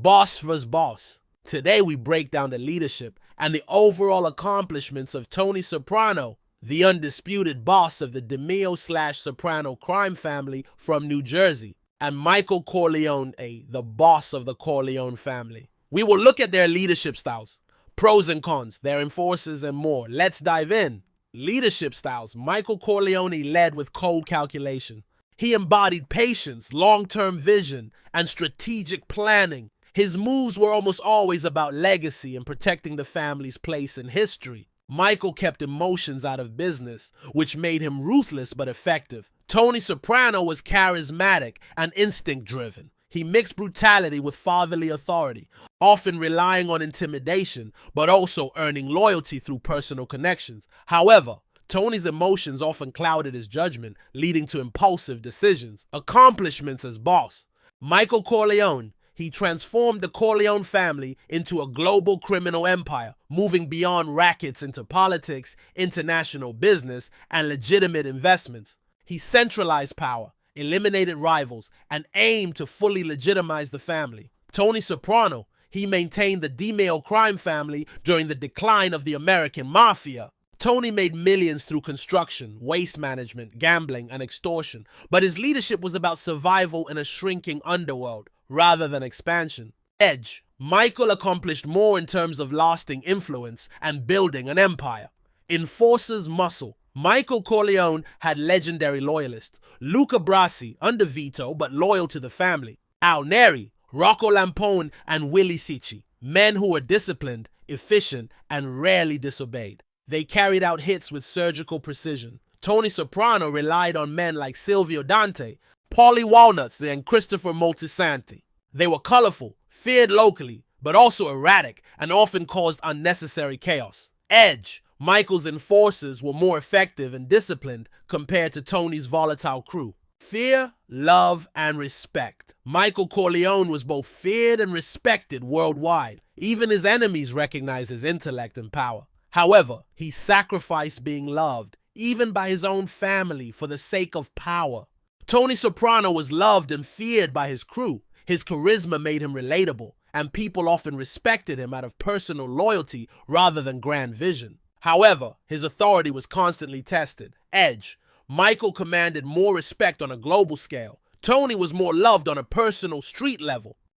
Boss vs. Boss. Today we break down the leadership and the overall accomplishments of Tony Soprano, the undisputed boss of the DeMeo/Soprano crime family from New Jersey, and Michael Corleone, the boss of the Corleone family. We will look at their leadership styles, pros and cons, their enforcers, and more. Let's dive in. Leadership styles. Michael Corleone led with cold calculation. He embodied patience, long-term vision, and strategic planning. His moves were almost always about legacy and protecting the family's place in history. Michael kept emotions out of business, which made him ruthless but effective. Tony Soprano was charismatic and instinct-driven. He mixed brutality with fatherly authority, often relying on intimidation, but also earning loyalty through personal connections. However, Tony's emotions often clouded his judgment, leading to impulsive decisions. Accomplishments as boss. Michael Corleone. He transformed the Corleone family into a global criminal empire, moving beyond rackets into politics, international business, and legitimate investments. He centralized power, eliminated rivals, and aimed to fully legitimize the family. Tony Soprano. He maintained the DeMeo crime family during the decline of the American mafia. Tony made millions through construction, waste management, gambling, and extortion, but his leadership was about survival in a shrinking underworld rather than expansion. Edge. Michael accomplished more in terms of lasting influence and building an empire. Enforcer's muscle. Michael Corleone had legendary loyalists. Luca Brasi, under veto but loyal to the family. Al Neri, Rocco Lampone, and Willie Cicci, men who were disciplined, efficient, and rarely disobeyed. They carried out hits with surgical precision. Tony Soprano relied on men like Silvio Dante, Paulie Walnuts, and Christopher Moltisanti. They were colorful, feared locally, but also erratic and often caused unnecessary chaos. Edge. Michael's enforcers were more effective and disciplined compared to Tony's volatile crew. Fear, love, and respect. Michael Corleone was both feared and respected worldwide. Even his enemies recognized his intellect and power. However, he sacrificed being loved, even by his own family, for the sake of power. Tony Soprano was loved and feared by his crew. His charisma made him relatable, and people often respected him out of personal loyalty rather than grand vision. However, his authority was constantly tested. Edge. Michael commanded more respect on a global scale. Tony was more loved on a personal street level.